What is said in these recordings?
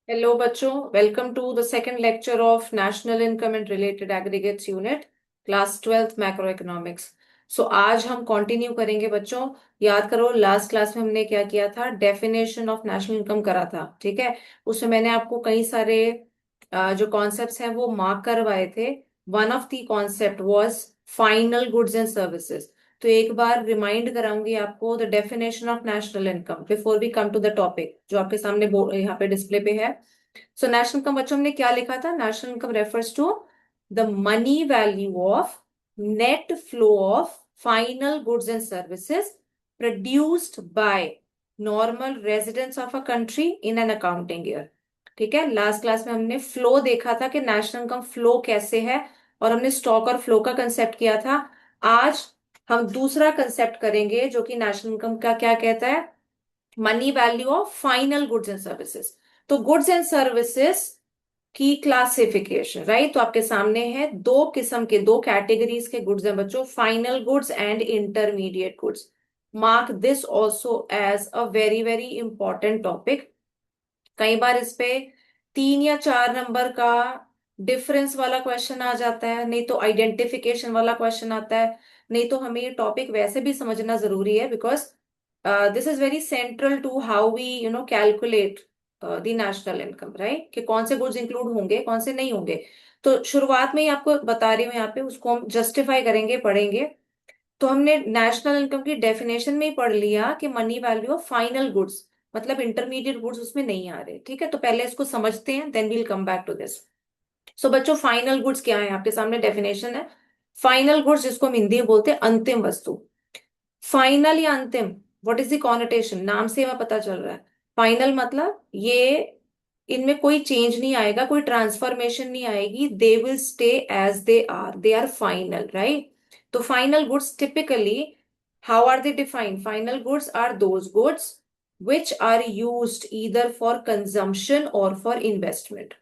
Hello बच्चों, welcome to the second lecture of national income and related aggregates unit, class 12th macro economics. So आज हम continue करेंगे बच्चों। याद करो, लास्ट क्लास में हमने क्या किया था, डेफिनेशन ऑफ नेशनल इनकम करा था। ठीक है, उसमें मैंने आपको कई सारे जो कॉन्सेप्ट्स हैं वो मार्क करवाए थे। One of the concept was final goods and services. तो एक बार रिमाइंड कराऊंगी आपको the definition of national income before we come to the topic जो आपके सामने यहाँ पे डिस्प्ले पे है। सो नेशनल इनकम बच्चों हमने क्या लिखा था, national income refers to the money value of net flow of final goods and services produced by normal residents of a country in an accounting year. ठीक है, लास्ट क्लास में हमने flow देखा था कि नेशनल इनकम फ्लो कैसे है, और हमने स्टॉक और फ्लो का कंसेप्ट किया था। आज हम दूसरा कंसेप्ट करेंगे जो कि नेशनल इनकम का क्या कहता है, money value of final goods and services. तो गुड्स एंड सर्विसेज की क्लासिफिकेशन, राइट। तो आपके सामने है दो किस्म के, दो कैटेगरीज के गुड्स हैं बच्चों, final goods and intermediate goods. Mark this also as a very very important topic. कई बार इस पे 3 या 4 नंबर का डिफरेंस वाला क्वेश्चन आ जाता है, नहीं तो आइडेंटिफिकेशन वाला क्वेश्चन आता है। नहीं तो हमें ये टॉपिक वैसे भी समझना जरूरी है, because this is very central to how we calculate the national income, right, कि कौन से गुड्स इंक्लूड होंगे कौन से नहीं होंगे। तो शुरुआत में ही आपको बता रही हूँ, यहाँ पे उसको हम जस्टिफाई करेंगे, पढ़ेंगे। तो हमने नेशनल इनकम की डेफिनेशन में ही पढ़ लिया कि money value of final goods, मतलब इंटरमीडिएट गुड्स उसमें नहीं आ रहे। ठीक है, तो पहले इसको समझते हैं, then we'll come back to this. So बच्चों, फाइनल गुड्स क्या है, आपके सामने डेफिनेशन है। फाइनल गुड्स, जिसको हम हिंदी में बोलते हैं अंतिम वस्तु। फाइनल या अंतिम, व्हाट इज द कॉनोटेशन, नाम से हमें पता चल रहा है। फाइनल मतलब ये, इनमें कोई चेंज नहीं आएगा, कोई ट्रांसफॉर्मेशन नहीं आएगी, they will stay as they are final, right. तो final goods typically, how are they defined, final goods are those goods which are used either for consumption or for investment।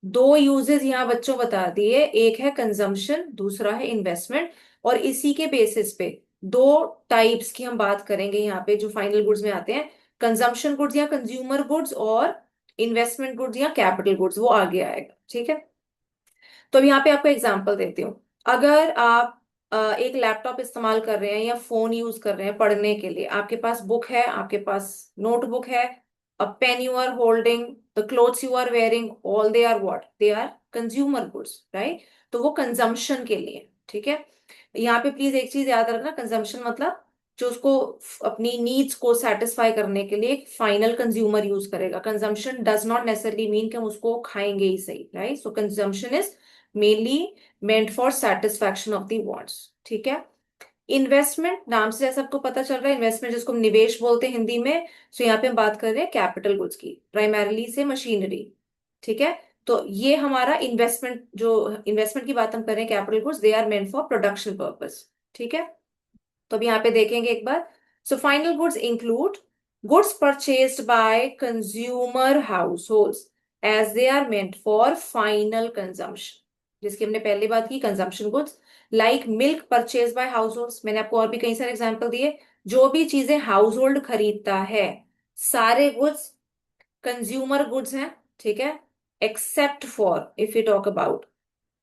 दो uses यहाँ बच्चों बता दिए, एक है कंजम्पशन, दूसरा है इन्वेस्टमेंट। और इसी के बेसिस पे दो टाइप्स की हम बात करेंगे यहाँ पे जो फाइनल गुड्स में आते हैं, कंजम्पशन गुड्स या कंज्यूमर गुड्स, और इन्वेस्टमेंट गुड्स या कैपिटल गुड्स, वो आगे आएगा। ठीक है, तो अब यहाँ पे आपको एग्जांपल देती हूँ। अगर आप एक लैपटॉप इस्तेमाल कर रहे हैं या फोन यूज कर रहे हैं पढ़ने के लिए, आपके पास बुक है, आपके पास नोटबुक है, a pen you are holding, the clothes you are wearing, all they are what, they are consumer goods, right. तो वो कंजम्पशन के लिए। ठीक है, यहाँ पे प्लीज एक चीज याद रखना, कंजम्पशन मतलब जो उसको अपनी नीड्स को सेटिस्फाई करने के लिए फाइनल कंज्यूमर यूज करेगा। Consumption does not necessarily mean कि हम उसको खाएंगे ही, सही, right. So consumption is mainly meant for satisfaction of the wants. ठीक है, इन्वेस्टमेंट नाम से जैसा आपको पता चल रहा है, इन्वेस्टमेंट जिसको हम निवेश बोलते हैं हिंदी में। सो यहाँ पे हम बात कर रहे हैं कैपिटल गुड्स की, प्राइमरीली से मशीनरी। ठीक है, तो ये हमारा इन्वेस्टमेंट, जो इन्वेस्टमेंट की बात हम कर रहे हैं, capital goods, they are meant for production purpose. ठीक है, तो अब यहाँ पे देखेंगे एक बार। So final goods include goods purchased by consumer households as they are meant for final consumption, जिसकी हमने पहले बात की, consumption goods. Like milk purchase by households, मैंने आपको और भी कई सारे एग्जांपल दिए। जो भी चीजें हाउस होल्ड खरीदता है, सारे गुड्स कंज्यूमर गुड्स हैं। ठीक है, except for, if you talk about,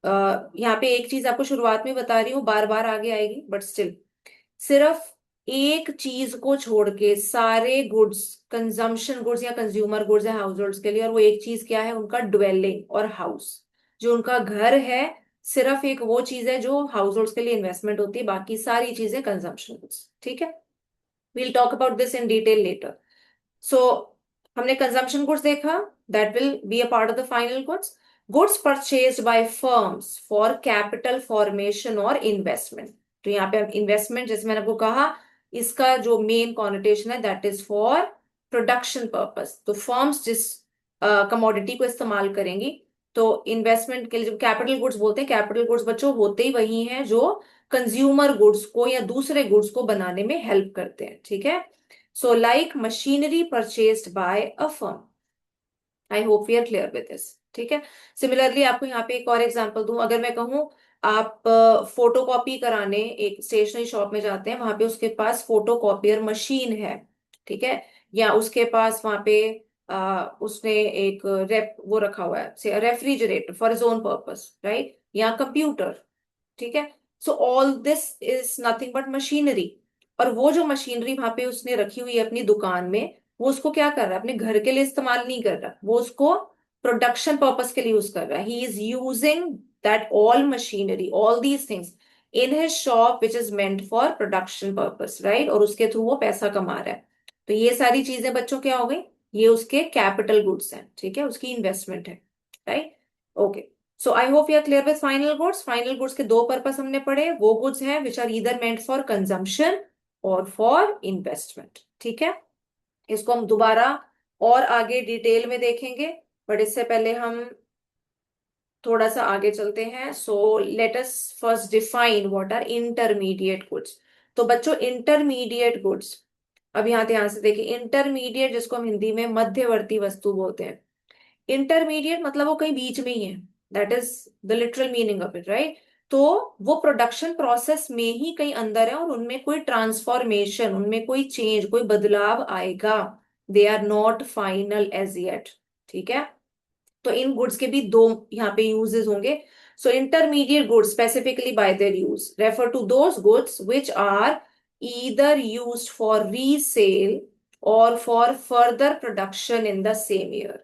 यहाँ पे एक चीज आपको शुरुआत में बता रही हूँ, बार बार आगे आएगी, बट स्टिल, सिर्फ एक चीज को छोड़ के सारे गुड्स कंजम्पशन गुड्स या कंज्यूमर गुड्स है हाउस होल्ड्स के लिए। और वो एक चीज क्या है, उनका ड्वेलिंग और हाउस, जो उनका घर है। सिर्फ एक वो चीज है जो हाउस होल्ड्स के लिए इन्वेस्टमेंट होती है, बाकी सारी चीजें कंजम्पशन गुड्स। ठीक है, we'll talk about this in detail later. So हमने कंजम्पशन गुड्स देखा, that will be a part of the final goods. Goods purchased by firms for capital formation और इन्वेस्टमेंट। तो यहाँ पे इन्वेस्टमेंट, जैसे मैंने आपको कहा, इसका जो मेन कॉनोटेशन है that is for production purpose. तो फर्म्स जिस कमोडिटी को इस्तेमाल करेंगी, तो इन्वेस्टमेंट के लिए जो कैपिटल गुड्स बोलते हैं, कैपिटल गुड्स बच्चों होते ही वही हैं जो कंज्यूमर गुड्स को या दूसरे गुड्स को बनाने में हेल्प करते हैं। ठीक है, so like machinery purchased by a firm. I hope we are clear with this. ठीक है, सिमिलरली आपको यहाँ पे एक और एग्जांपल दूं। अगर मैं कहूँ, आप फोटो कॉपी कराने एक स्टेशनरी शॉप में जाते हैं, वहां पे उसके पास फोटो कॉपियर मशीन है। ठीक है, या उसके पास वहां पे उसने एक वो रखा हुआ है, से refrigerator for his own purpose, right, या कंप्यूटर, ठीक है। So all this is nothing but machinery. और वो जो मशीनरी वहां पे उसने रखी हुई है अपनी दुकान में, वो उसको क्या कर रहा है, अपने घर के लिए इस्तेमाल नहीं कर रहा, वो उसको प्रोडक्शन पर्पस के लिए यूज कर रहा है। He is using that all machinery, all these things in his shop which is meant for production purpose, right, और उसके थ्रू वो पैसा कमा रहा है। तो ये सारी चीजें बच्चों क्या हो गई, ये उसके कैपिटल गुड्स हैं, ठीक है, उसकी इन्वेस्टमेंट है, right. Okay, so I hope you are clear with final goods. Final goods के दो पर्पस हमने पढ़े, वो गुड्स हैं which are either meant for consumption और फॉर इन्वेस्टमेंट, ठीक है। इसको हम दोबारा और आगे डिटेल में देखेंगे, बट इससे पहले हम थोड़ा सा आगे चलते हैं। So let us first define what are intermediate goods. तो बच्चों इंटरमीडिएट गुड्स, अब यहाँ ध्यान से देखिए, इंटरमीडिएट जिसको हम हिंदी में मध्यवर्ती वस्तु बोलते हैं, इंटरमीडिएट मतलब वो कहीं बीच में ही है, that is the literal meaning of it, right. तो वो प्रोडक्शन प्रोसेस में ही कहीं अंदर है और उनमें कोई ट्रांसफॉर्मेशन, उनमें कोई चेंज, कोई बदलाव आएगा, they are not final as yet, ठीक है। तो इन गुड्स के भी दो यहाँ पे यूजेस होंगे। So intermediate goods specifically by their use refer to those goods which are either used for resale और for further production in the same year.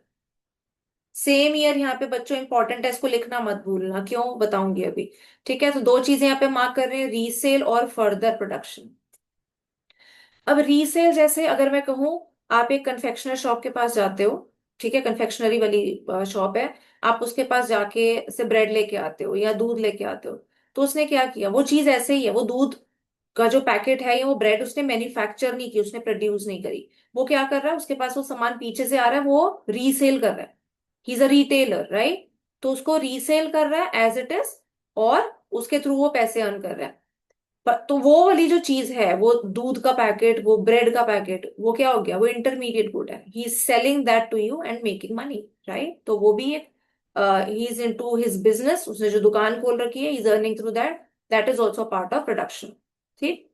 Same year यहाँ पे बच्चों इंपॉर्टेंट है, इसको लिखना मत भूलना, क्यों बताऊंगी अभी, ठीक है। तो दो चीजें यहाँ पे मार्क कर रहे हैं, रीसेल और फर्दर प्रोडक्शन। अब रीसेल जैसे अगर मैं कहूँ, आप एक कन्फेक्शनर शॉप के पास जाते हो, ठीक है, कन्फेक्शनरी वाली शॉप है, आप उसके पास जाके से ब्रेड लेके आते हो या दूध लेके आते हो। तो उसने क्या किया, वो चीज ऐसे ही है, वो दूध का जो पैकेट है या वो ब्रेड उसने मैन्युफैक्चर नहीं की, उसने प्रोड्यूस नहीं करी। वो क्या कर रहा है, उसके पास वो सामान पीछे से आ रहा है, वो रीसेल कर रहा है, he is a retailer, right. तो उसको रीसेल कर रहा है एज इट इज, और उसके थ्रू वो पैसे अर्न कर रहा है। तो वो वाली जो चीज है, वो दूध का पैकेट, वो ब्रेड का पैकेट, वो क्या हो गया, वो इंटरमीडिएट गुड है, he is selling that to you and making money, right. तो वो भी एक, he is into his business, उसने जो दुकान खोल रखी है, he is earning through that, that is also part of production, ठीक।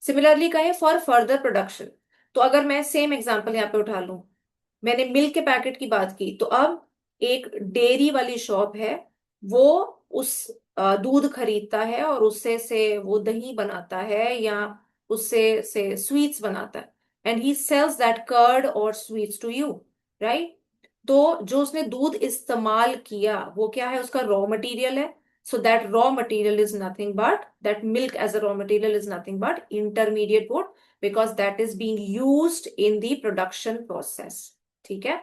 सिमिलरली कहें फॉर फर्दर प्रोडक्शन, तो अगर मैं सेम एग्जांपल यहाँ पे उठा लूं, मैंने मिल्क के पैकेट की बात की, तो अब एक डेयरी वाली शॉप है, वो उस दूध खरीदता है और उससे से वो दही बनाता है या उससे से स्वीट्स बनाता है, and he sells that curd और स्वीट्स टू यू, राइट। तो जो उसने दूध इस्तेमाल किया वो क्या है, उसका रॉ मटेरियल है। So that raw material is nothing but, that milk as a raw material is nothing but intermediate good, because that is being used in the production process, ठीक है।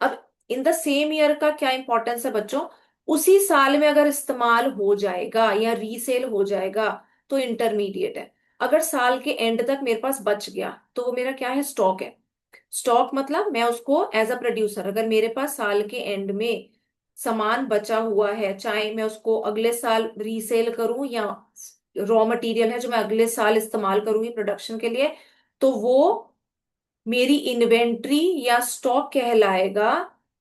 अब इन द सेम ईयर का क्या importance है बच्चों, उसी साल में अगर इस्तेमाल हो जाएगा या रीसेल हो जाएगा तो इंटरमीडिएट है। अगर साल के एंड तक मेरे पास बच गया तो वो मेरा क्या है, स्टॉक है। स्टॉक मतलब मैं उसको एज अ प्रोड्यूसर, अगर मेरे पास साल के एंड में सामान बचा हुआ है, चाहे मैं उसको अगले साल रीसेल करूं या रॉ मटेरियल है जो मैं अगले साल इस्तेमाल करूंगी प्रोडक्शन के लिए, तो वो मेरी इन्वेंट्री या स्टॉक कहलाएगा,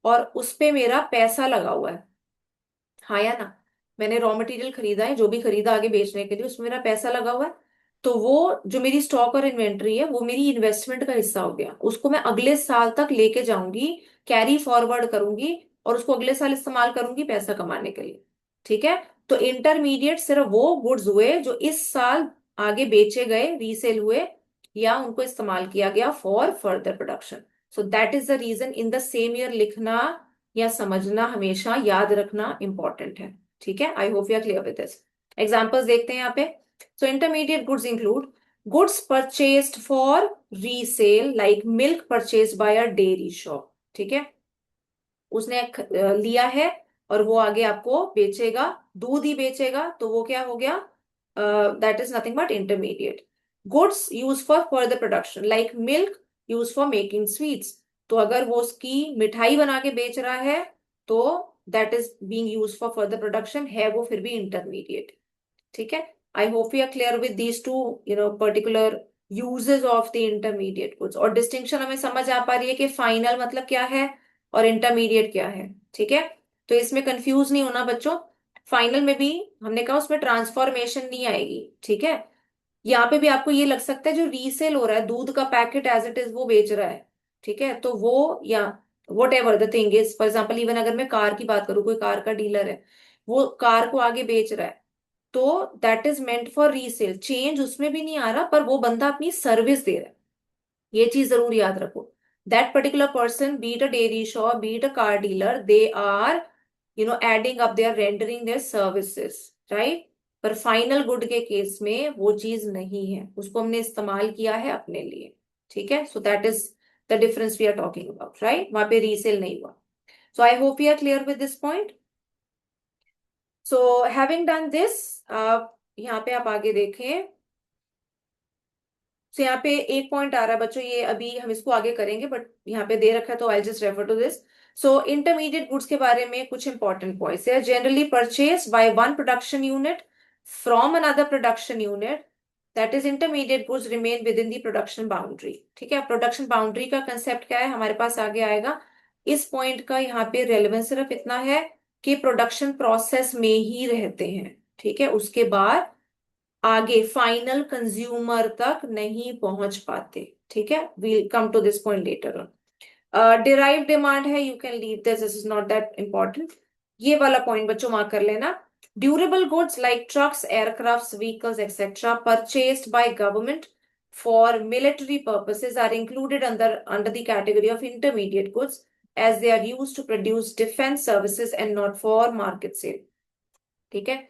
और उस पे मेरा पैसा लगा हुआ है, हाँ या ना। मैंने रॉ मटेरियल खरीदा है, जो भी खरीदा आगे बेचने के लिए, उसमें मेरा पैसा लगा हुआ है। तो वो जो मेरी स्टॉक और इन्वेंट्री है, वो मेरी इन्वेस्टमेंट का हिस्सा हो गया, उसको मैं अगले साल तक लेके जाऊंगी, कैरी फॉरवर्ड करूंगी, और उसको अगले साल इस्तेमाल करूंगी पैसा कमाने के लिए, ठीक है। तो इंटरमीडिएट सिर्फ वो गुड्स हुए जो इस साल आगे बेचे गए, रीसेल हुए, या उनको इस्तेमाल किया गया for further production. So that is the reason in the same year लिखना या समझना हमेशा याद रखना इंपॉर्टेंट है, ठीक है। I hope you are clear with this. Examples देखते हैं यहाँ पे। So intermediate goods include goods purchased for resale like milk purchased by a dairy shop, ठीक है। उसने लिया है और वो आगे आपको बेचेगा, दूध ही बेचेगा, तो वो क्या हो गया, that is nothing but intermediate. Goods use for further production like milk use for making sweets, तो अगर वो उसकी मिठाई बना के बेच रहा है तो that is being use for further production, है वो फिर भी इंटरमीडिएट, ठीक है। I hope you are clear with these two particular usages of the intermediate goods, और डिस्टिंक्शन हमें समझ आ पा रही है कि फाइनल मतलब क्या है और इंटरमीडिएट क्या है, ठीक है। तो इसमें कंफ्यूज नहीं होना बच्चों, फाइनल में भी हमने कहा उसमें ट्रांसफॉर्मेशन नहीं आएगी, ठीक है। यहाँ पे भी आपको ये लग सकता है जो रीसेल हो रहा है, दूध का पैकेट एज इट इज वो बेच रहा है, ठीक है, तो वो या what ever the thing is, for example even अगर मैं कार की बात करूँ, कोई कार का डीलर है, वो कार को आगे बेच रहा है, तो that is meant for resale, change उसमें भी नहीं आ रहा, पर वो बंदा अपनी सर्विस दे रहा है। ये चीज जरूर याद रखो, that particular person, be it a dairy shop, be it a car dealer, they are adding up, they are rendering their services, right. पर फाइनल गुड के केस में वो चीज नहीं है, उसको हमने इस्तेमाल किया है अपने लिए। ठीक है, so that is the difference we are talking about, right. वहां पे रीसेल नहीं हुआ। So I hope you are clear with this point. So having done this, आप यहाँ पे आप आगे देखें। तो यहाँ पे एक पॉइंट आ रहा है बच्चों, ये अभी हम इसको आगे करेंगे, बट यहाँ पे दे रखा है तो I just refer to this. So intermediate goods के बारे में कुछ इंपॉर्टेंट पॉइंट्स है। Generally purchase by one production unit from another production unit, that is intermediate goods remain within the production boundary. ठीक है, प्रोडक्शन बाउंड्री का concept क्या है हमारे पास आगे आएगा। इस पॉइंट का यहाँ पे रेलेवेंस सिर्फ इतना है कि प्रोडक्शन प्रोसेस में ही रहते हैं। ठीक है, उसके बाद आगे फाइनल कंज्यूमर तक नहीं पहुंच पाते। ठीक है, we'll come to this point later on. Derived demand है, you can leave this is not that important. ये वाला पॉइंट बच्चों मार्क कर लेना। Durable goods like trucks, aircraft, vehicles etcetera purchased by government for military purposes are included under the category of intermediate goods as they are used to produce defence services and not for market sale. ठीक है,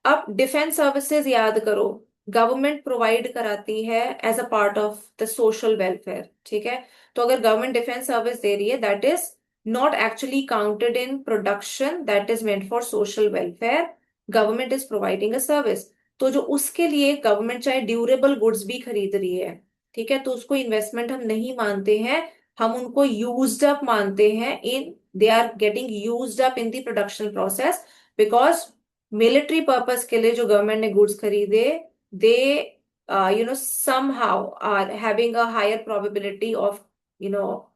अब defence services याद करो, government provide कराती है as a part of the social welfare. ठीक है, तो अगर गवर्नमेंट डिफेंस सर्विस दे रही है, that is not actually counted in production, that is meant for social welfare. Government is providing a service, तो जो उसके लिए गवर्नमेंट चाहे ड्यूरेबल गुड्स भी खरीद रही है, ठीक है, तो उसको इन्वेस्टमेंट हम नहीं मानते हैं, हम उनको यूज्ड अप मानते हैं। In they are getting used up in the production process, because military purpose के लिए जो गवर्नमेंट ने गुड्स खरीदे, दे somehow are having a higher probability of you know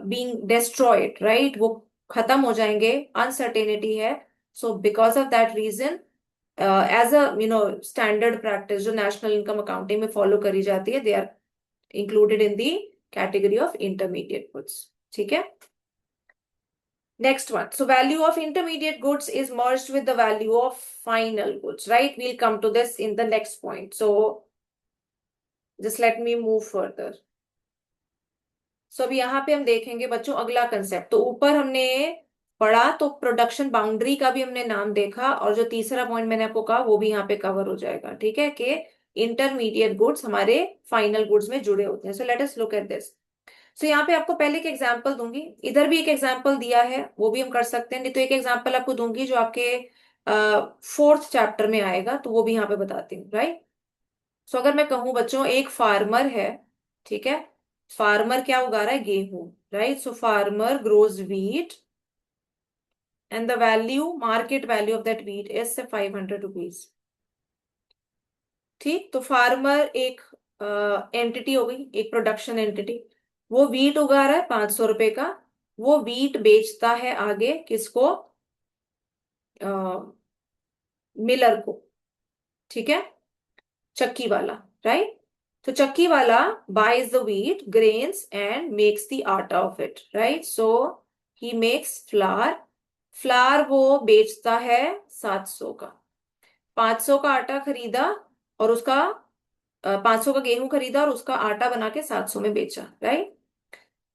being destroyed, right, वो खत्म हो जाएंगे, अनसर्टेनिटी है। So because of that reason, as a standard practice जो नेशनल इनकम अकाउंटिंग में फॉलो करी जाती है, they are included in the category of intermediate goods. ठीक है, next one. So value of intermediate goods is merged with the value of final goods, right? We'll come to this in the next point. So just let me move further. So अभी यहाँ पे हम देखेंगे बच्चों अगला concept. तो ऊपर हमने पढ़ा तो प्रोडक्शन बाउंड्री का भी हमने नाम देखा, और जो तीसरा पॉइंट मैंने आपको कहा वो भी यहाँ पे कवर हो जाएगा। ठीक है, कि इंटरमीडिएट गुड्स हमारे फाइनल गुड्स में जुड़े होते हैं। So let us look at this. So यहाँ पे आपको पहले एक एग्जाम्पल दूंगी, इधर भी एक एग्जाम्पल दिया है, वो भी हम कर सकते हैं, नहीं तो एक एग्जाम्पल आपको दूंगी जो आपके फोर्थ चैप्टर में आएगा, तो वो भी यहाँ पे बताती हूँ, राइट। सो अगर मैं कहूँ बच्चों, एक फार्मर है, ठीक है, फार्मर क्या उगा रहा है, गेहूं, right. So farmer grows wheat and the value, market value of that wheat is 500 rupees. ठीक, तो फार्मर एक एंटिटी हो गई, एक प्रोडक्शन एंटिटी, वो वीट उगा रहा है 500 रुपए का, वो वीट बेचता है आगे किसको, मिलर को। ठीक है, चक्की वाला, राइट। तो चक्की वाला buys the wheat grains and makes the atta of it, right. So he makes flour, flour वो बेचता है 700 का। 500 का आटा खरीदा और उसका 500 का गेहूं खरीदा और उसका आटा बना के 700 में बेचा, right.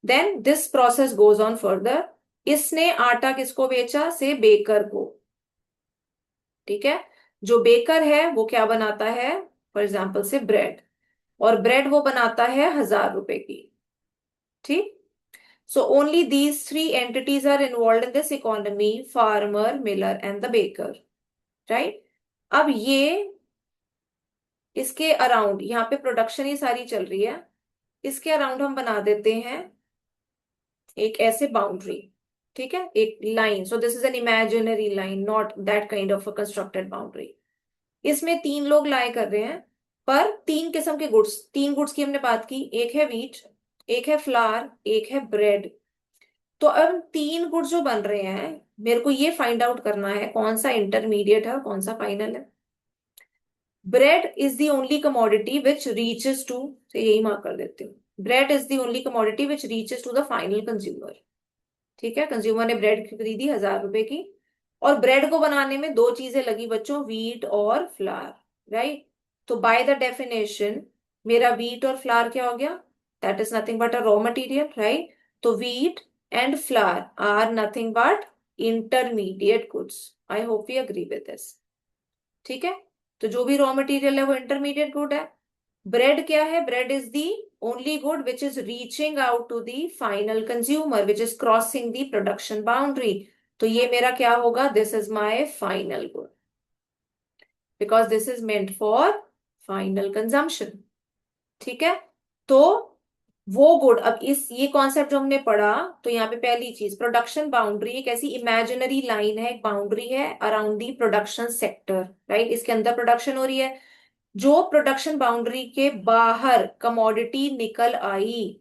Then this process goes on further, इसने आटा किसको बेचा, से बेकर को। ठीक है, जो बेकर है वो क्या बनाता है, फॉर एग्जाम्पल से ब्रेड, और ब्रेड वो बनाता है 1000 रुपए की। ठीक, so only these three entities are involve in this economy, farmer, miller and the baker, right. अब ये इसके अराउंड यहाँ पे प्रोडक्शन ही सारी चल रही है, इसके अराउंड हम बना देते हैं एक ऐसे बाउंड्री। ठीक है, एक line. So this is an imaginary line, not that kind of a constructed boundary. इसमें तीन लोग लाई कर रहे हैं, पर तीन किस्म के गुड्स, तीन गुड्स की हमने बात की, एक है व्हीट, एक है फ्लावर, एक है ब्रेड। तो अब तीन गुड्स जो बन रहे हैं, मेरे को ये फाइंड आउट करना है कौन सा इंटरमीडिएट है और कौन सा फाइनल है। Bread is the only commodity which reaches to, say यही मार्क कर देती हूँ, bread is the only commodity which reaches to the final consumer. ठीक है, कंज्यूमर ने ब्रेड खरीदी 1000 रुपए की, और ब्रेड को बनाने में दो चीजें लगी बच्चों, वीट और फ्लावर, राइट। तो बाय द डेफिनेशन मेरा वीट और फ्लावर क्या हो गया, that is nothing but a raw material, right. तो wheat and flour are nothing but intermediate goods. I hope you agree with this. ठीक है, तो जो भी रॉ मटेरियल है वो इंटरमीडिएट गुड है। ब्रेड क्या है, bread is the only good which is reaching out to the final consumer, which is crossing the production boundary. तो ये मेरा क्या होगा, this is my final good, because this is meant for final consumption. ठीक है, तो वो good, अब इस ये कॉन्सेप्ट जो हमने पढ़ा, तो यहाँ पे पहली चीज, प्रोडक्शन बाउंड्री एक ऐसी इमेजिनरी लाइन है, एक बाउंड्री है around the production sector, right. इसके अंदर प्रोडक्शन हो रही है, जो प्रोडक्शन बाउंड्री के बाहर कमोडिटी निकल आई,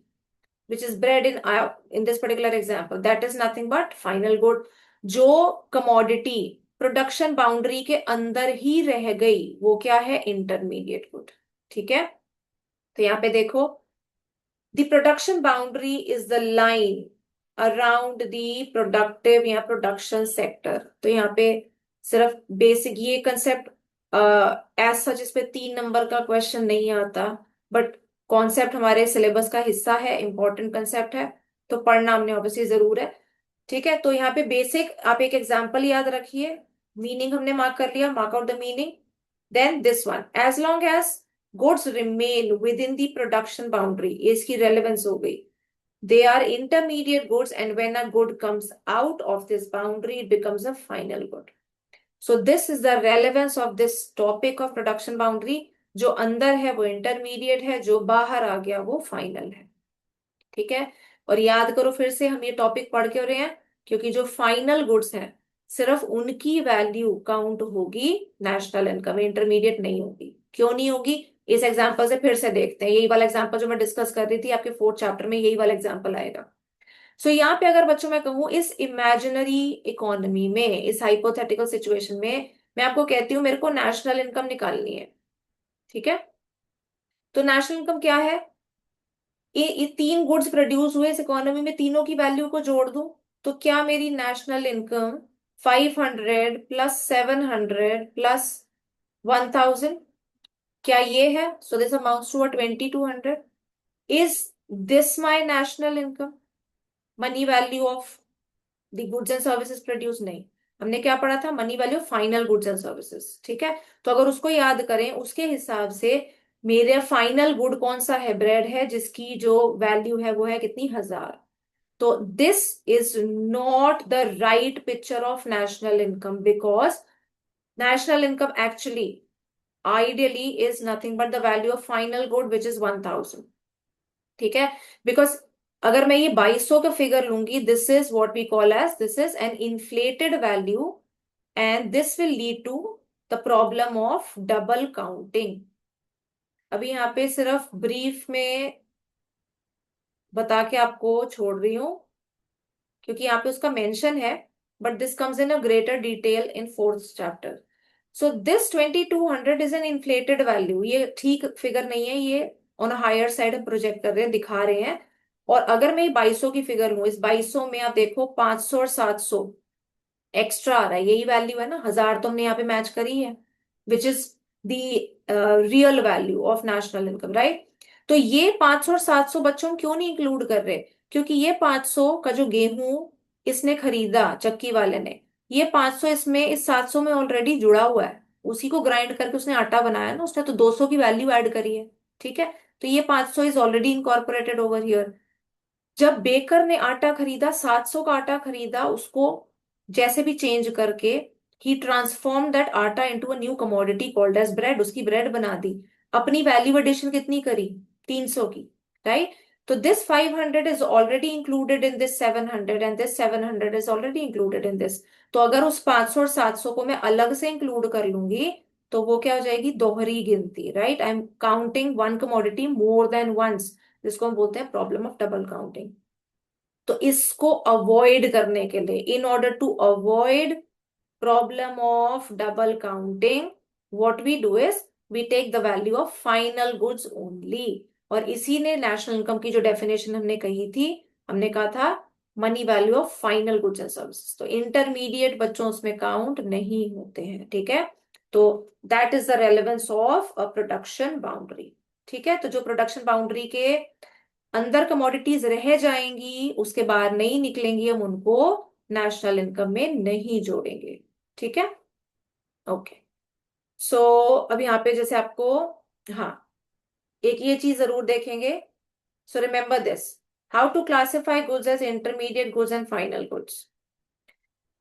which is bread in this particular example, that is nothing but final good। जो कमोडिटी प्रोडक्शन बाउंड्री के अंदर ही रह गई वो क्या है, इंटरमीडिएट गुड। ठीक है, तो यहाँ पे देखो, the production boundary is the line around the productive या प्रोडक्शन सेक्टर। तो यहाँ पे सिर्फ बेसिक ये कंसेप्ट एज सच इस पे 3 नंबर का क्वेश्चन नहीं आता, बट कॉन्सेप्ट हमारे सिलेबस का हिस्सा है, इंपॉर्टेंट कंसेप्ट है, तो पढ़ना हमने ऑब्वियसली जरूर है। ठीक है, तो यहाँ पे बेसिक आप एक एग्जांपल याद रखिए, मीनिंग हमने मार्क कर लिया, mark out the meaning. Then this one, as long as goods remain within the production boundary, ये इसकी रेलेवेंस हो गई। They are intermediate goods and when a good comes out of this boundary it becomes a final good. So this is the relevance of this topic of production boundary. जो अंदर है वो intermediate है, जो बाहर आ गया वो फाइनल है। ठीक है, और याद करो फिर से, हम ये टॉपिक पढ़ क्यों रहे हैं, क्योंकि जो फाइनल गुड्स हैं सिर्फ उनकी वैल्यू काउंट होगी नेशनल इनकम, इंटरमीडिएट नहीं होगी। क्यों नहीं होगी, इस एग्जांपल से फिर से देखते हैं, यही वाला एग्जांपल जो मैं डिस्कस कर रही थी आपके 4th चैप्टर में, यही वाला एग्जांपल आएगा। सो यहाँ पे अगर बच्चों मैं कहूँ, इस इमेजिनरी इकोनॉमी में, इस हाइपोथेटिकल सिचुएशन में, मैं आपको कहती हूँ मेरे को नेशनल इनकम निकालनी है। ठीक है, तो नेशनल इनकम क्या है, ये 3 गुड्स प्रोड्यूस हुए इस इकोनॉमी में, तीनों की वैल्यू को जोड़ दूं, तो क्या मेरी नेशनल इनकम 500 प्लस 700 प्लस 1000, क्या ये है, so this amounts to 2200। Is this my national income, money value of the goods and services produce, नहीं, हमने क्या पढ़ा था, money value final goods and services. ठीक है, तो अगर उसको याद करें उसके हिसाब से मेरे फाइनल गुड कौन सा है, ब्रेड है, जिसकी जो वैल्यू है वो है कितनी, 1000। तो this is not the right picture of national income, because national income actually ideally is nothing but the value of final good which is 1000। ठीक है, बिकॉज अगर मैं ये 2200 का फिगर लूंगी, this is what we call as, this is an inflated value and this will lead to the problem of double counting. अभी यहाँ पे सिर्फ ब्रीफ में बता के आपको छोड़ रही हूं, क्योंकि यहाँ पे उसका मेंशन है, but this comes in a greater detail in 4th chapter. So this 2200 is an inflated value, ये ठीक फिगर नहीं है, ये ऑन हायर साइड हम प्रोजेक्ट कर रहे हैं, दिखा रहे हैं। और अगर मैं 2200 की फिगर लूं, इस 2200 में आप देखो 500 और 700 एक्स्ट्रा आ रहा है, यही वैल्यू है ना, 1000 तो हमने यहाँ पे मैच करी है, which is the real value of national income, right. तो ये 500 और 700 बच्चों हम क्यों नहीं इंक्लूड कर रहे, क्योंकि ये 500 का जो गेहूं इसने खरीदा चक्की वाले ने, ये 500 इसमें इस 700 में ऑलरेडी जुड़ा हुआ है, उसी को ग्राइंड करके उसने आटा बनाया ना, उसने तो 200 की वैल्यू ऐड करी है। ठीक है, तो ये 500 is already incorporated over here. जब बेकर ने आटा खरीदा, 700 का आटा खरीदा, उसको जैसे भी चेंज करके ही transform that atta into a new commodity called as bread, उसकी ब्रेड बना दी। अपनी वैल्यू एडिशन कितनी करी, 300 की, राइट। तो this 500 is already included in this 700 and this 700 is already included in this. तो अगर उस 500 और 700 को मैं अलग से इंक्लूड कर लूंगी, तो वो क्या हो जाएगी, दोहरी गिनती, right. I am counting one commodity more than once, जिसको हम बोलते हैं प्रॉब्लम ऑफ डबल काउंटिंग। तो इसको अवॉइड करने के लिए, in order to avoid problem of double counting, what we do is we take the value of final goods only. और इसी ने नेशनल इनकम की जो डेफिनेशन हमने कही थी, हमने कहा था money value of final goods and services. तो इंटरमीडिएट बच्चों उसमें काउंट नहीं होते हैं, ठीक है। तो that is the relevance of a production boundary. ठीक है, तो जो प्रोडक्शन बाउंड्री के अंदर कमोडिटीज रह जाएंगी, उसके बाहर नहीं निकलेंगी, हम उनको नेशनल इनकम में नहीं जोड़ेंगे। ठीक है, ओके। सो अब यहाँ पे जैसे आपको, हाँ, एक ये चीज जरूर देखेंगे। So remember this, how to classify goods as intermediate goods and final goods.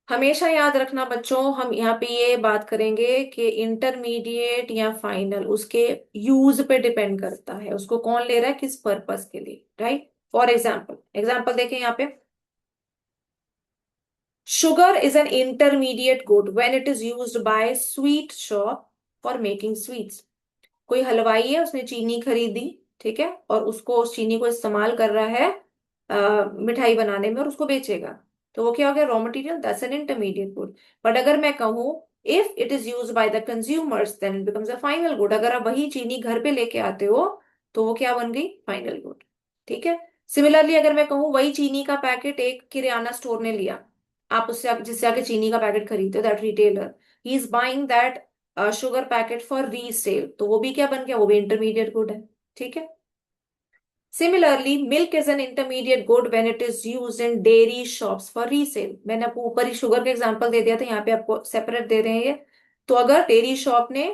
हमेशा याद रखना बच्चों, हम यहाँ पे ये बात करेंगे कि इंटरमीडिएट या फाइनल उसके यूज पे डिपेंड करता है, उसको कौन ले रहा है, किस पर्पस के लिए, राइट। फॉर एग्जाम्पल, एग्जाम्पल देखें यहाँ पे, sugar is an intermediate good when it is used by sweet shop for making sweets। कोई हलवाई है, उसने चीनी खरीदी, ठीक है, और उसको उस चीनी को इस्तेमाल कर रहा है मिठाई बनाने में और उसको बेचेगा, तो वो क्या हो गया, raw material, that's an intermediate good. But अगर मैं कहूँ if it is use by the consumers then it becomes a final good, अगर आप वही चीनी घर पे लेके आते हो तो वो क्या बन गई, फाइनल गुड। ठीक है, सिमिलरली अगर मैं कहूँ वही चीनी का पैकेट एक किराना स्टोर ने लिया, आप उससे जिससे आके चीनी का पैकेट खरीदते हो, that retailer he is buying that sugar packet for resale, तो वो भी क्या बन गया, वो भी इंटरमीडिएट गुड है। ठीक है, similarly milk is an intermediate good when it is used in dairy shops for resale. मैंने आपको ऊपर ही शुगर का एग्जांपल दे दिया था, यहाँ पे आपको सेपरेट दे रहे हैं ये। तो अगर डेयरी शॉप ने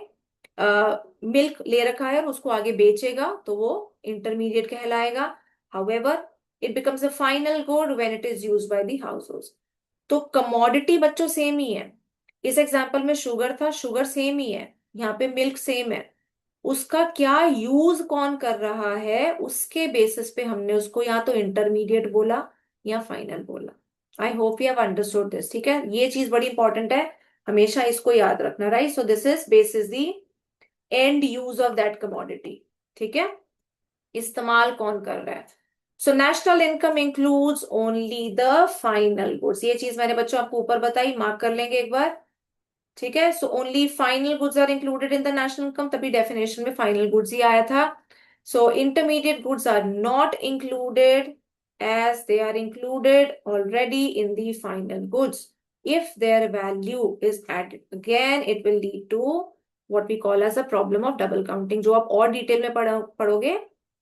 मिल्क ले रखा है और उसको आगे बेचेगा तो वो इंटरमीडिएट कहलाएगा। However it becomes a final good when it is used by the house. तो कमोडिटी बच्चों सेम ही है, इस एग्जांपल में शुगर था, शुगर सेम ही है, यहाँ पे मिल्क सेम है, उसका क्या यूज कौन कर रहा है उसके बेसिस पे हमने उसको या तो इंटरमीडिएट बोला या फाइनल बोला। आई hope you have understood this. ठीक है, ये चीज बड़ी इंपॉर्टेंट है, हमेशा इसको याद रखना, right. So this is basis the end use of that commodity. ठीक है, इस्तेमाल कौन कर रहा है। So national income includes only the final goods, ये चीज मैंने बच्चों आपको ऊपर बताई, मार्क कर लेंगे एक बार। ठीक है, so only final goods are included in the national income, तभी डेफिनेशन में फाइनल गुड्स ही आया था। So intermediate goods are not included as they are included already in the final goods if their value is added, again it will lead to what we call as a problem of double counting, जो आप और detail में पढ़ोगे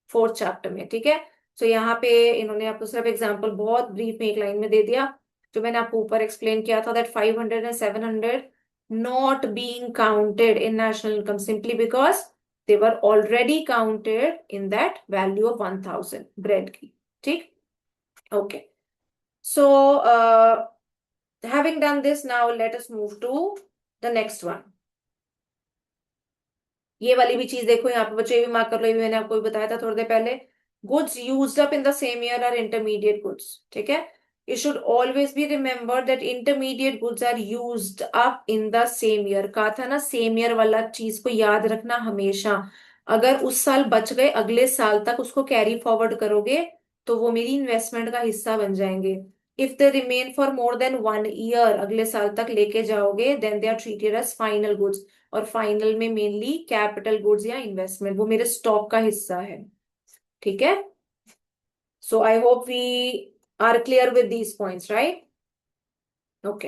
fourth chapter में। ठीक है, सो यहाँ पे इन्होंने आपको सिर्फ एग्जांपल बहुत ब्रीफ में एक लाइन में दे दिया, जो मैंने आपको ऊपर एक्सप्लेन किया था, that 500 and 700 not being counted in national income simply because they were already counted in that value of 1000 bread की। ठीक, okay, so having done this, now let us move to the next one। ये वाली भी चीज देखो यहाँ पे बच्चों, ये भी मार्क कर लो, ये भी मैंने आपको भी बताया था थोड़ी देर पहले। Goods used up in the same year are intermediate goods. ठीक है, you should always be remembered that intermediate goods are used up in the same year। कहा था ना, सेम ईयर वाला चीज को याद रखना हमेशा, अगर उस साल बच गए अगले साल तक उसको कैरी फॉरवर्ड करोगे तो वो मेरी इन्वेस्टमेंट का हिस्सा बन जाएंगे। If they remain for more than 1 year, अगले साल तक लेके जाओगे, then they are treated as final goods. और फाइनल में मेनली कैपिटल गुड्स या इन्वेस्टमेंट, वो मेरे स्टॉक का हिस्सा है। ठीक है, so I hope we are clear with these points, right. Okay,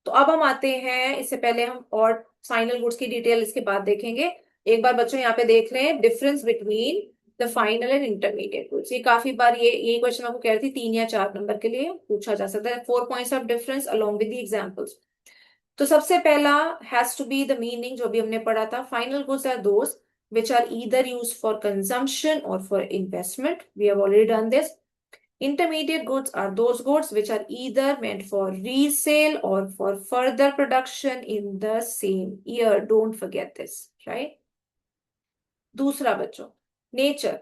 तो अब हम आते हैं, इससे पहले हम और फाइनल गुड्स की डिटेल इसके बाद देखेंगे। एक बार बच्चों यहाँ पे देख रहे हैं difference between the final and intermediate goods. ये काफी बार ये क्वेश्चन आपको कह रही थी 3 या 4 नंबर के लिए पूछा जा सकता है, 4 points of difference along with the examples. तो सबसे पहला has to be the meaning, जो भी हमने पढ़ा था, final goods are those which are either used for consumption or for investment, we have already done this। Intermediate goods are those goods which are either meant for resale or for further production in the same year, don't forget this, right। दूसरा बच्चों, nature.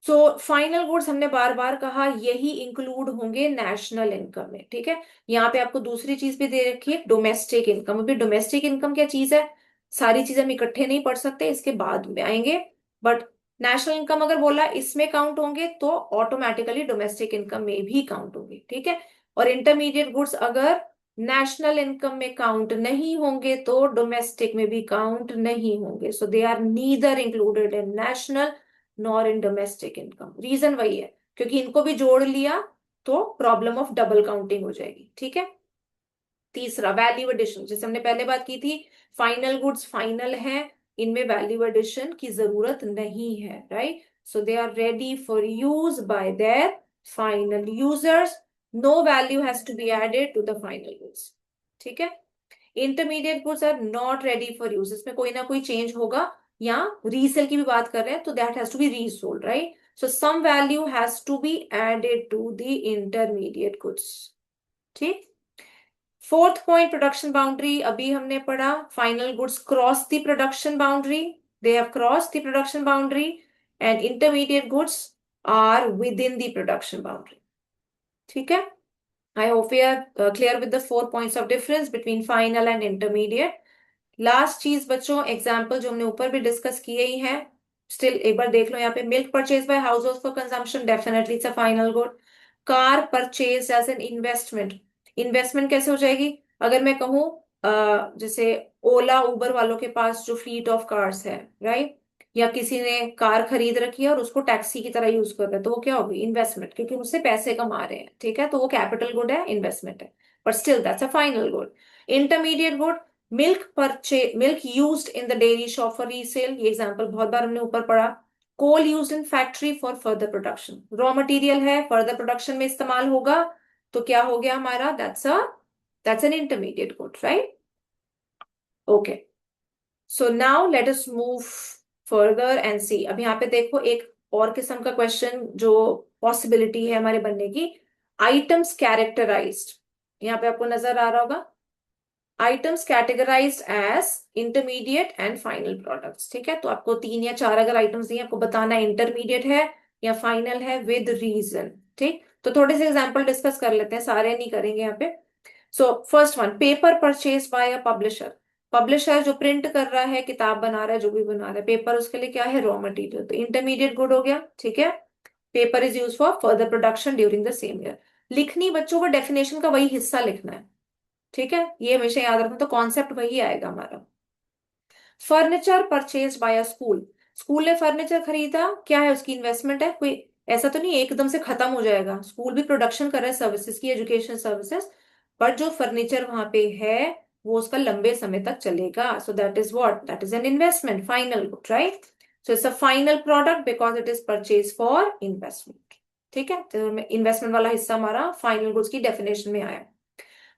सो final goods हमने बार बार कहा यही include होंगे national income में। ठीक है, यहाँ पे आपको दूसरी चीज भी दे रखी है, डोमेस्टिक इनकम। अभी डोमेस्टिक इनकम क्या चीज है, सारी चीजें हम इकट्ठे नहीं पढ़ सकते, इसके बाद में आएंगे। बट नेशनल इनकम अगर बोला इसमें काउंट होंगे तो ऑटोमेटिकली डोमेस्टिक इनकम में भी काउंट होंगे। ठीक है, और इंटरमीडिएट गुड्स अगर नेशनल इनकम में काउंट नहीं होंगे तो डोमेस्टिक में भी काउंट नहीं होंगे। So they are neither included in national nor in domestic income. Reason वही है, क्योंकि इनको भी जोड़ लिया तो प्रॉब्लम ऑफ डबल काउंटिंग हो जाएगी। ठीक है। तीसरा, वैल्यू एडिशन, जैसे हमने पहले बात की थी, फाइनल गुड्स फाइनल है, इनमें वैल्यू एडिशन की जरूरत नहीं है, right. So they are ready for use by their final users, no value has to be added to the final goods. ठीक है। Intermediate goods are not ready for use, इसमें कोई ना कोई चेंज होगा, या रीसेल की भी बात कर रहे हैं तो that has to be resold, right. So some value has to be added to the intermediate goods. ठीक। फोर्थ पॉइंट, प्रोडक्शन बाउंड्री, अभी हमने पढ़ा final goods cross the production boundary, they have cross the production boundary, and intermediate goods are within the production boundary. ठीक है। I hope we are clear with the 4 points of difference between final and intermediate. Last चीज बच्चों, example जो हमने ऊपर भी discuss किए ही हैं, स्टिल एक बार देख लो यहाँ पे। Milk purchase by household for consumption, definitely it's a final good. Car purchase as an investment, investment कैसे हो जाएगी? अगर मैं कहूँ जैसे ओला उबर वालों के पास जो फ्लीट ऑफ कार्स है, राइट, या किसी ने कार खरीद रखी है और उसको टैक्सी की तरह यूज कर रहे हैं, तो वो क्या होगी? इन्वेस्टमेंट, क्योंकि उससे पैसे कमा रहे हैं। ठीक है, तो वो कैपिटल गुड है, इन्वेस्टमेंट है, but still that's a final good. Intermediate good, milk used in the dairy shop for resale, ये एग्जांपल बहुत बार हमने ऊपर पढ़ा। Coal used in factory for further production, raw material है, फर्दर प्रोडक्शन में इस्तेमाल होगा, तो क्या हो गया हमारा? That's an intermediate good, right. Okay, so now let us move further and see. अब यहाँ पे देखो एक और किस्म का क्वेश्चन जो पॉसिबिलिटी है हमारे बनने की, आइटम्स कैरेक्टराइज्ड, यहाँ पे आपको नजर आ रहा होगा, items categorized as intermediate and final products. ठीक है, तो आपको 3 या 4 अगर आइटम्स दिए, आपको बताना है इंटरमीडिएट है या फाइनल है विद रीजन। ठीक, तो थोड़े से एग्जांपल डिस्कस कर लेते हैं, सारे नहीं करेंगे यहाँ पे। So first one, paper purchase by a publisher, publisher जो प्रिंट कर रहा है, किताब बना रहा है, जो भी बना रहा है, पेपर उसके लिए क्या है? रॉ मटेरियल, तो इंटरमीडिएट गुड हो गया। ठीक है, paper is use for further production during the same year. लिखनी बच्चों को डेफिनेशन का वही हिस्सा लिखना है। ठीक है, ये हमेशा याद रखना, तो कॉन्सेप्ट वही आएगा हमारा। Furniture purchase by a school, school ने फर्नीचर खरीदा, क्या है? उसकी इन्वेस्टमेंट है, कोई ऐसा तो नहीं एकदम से खत्म हो जाएगा, स्कूल भी प्रोडक्शन कर रहा है सर्विसेज की, एजुकेशन सर्विसेज, पर जो फर्नीचर वहां पे है वो उसका लंबे समय तक चलेगा, सो that is what? That is an investment, final good, right. So it's a final product because it is purchase for investment. ठीक है, तो इन्वेस्टमेंट वाला हिस्सा हमारा फाइनल गुड्स की डेफिनेशन में आया।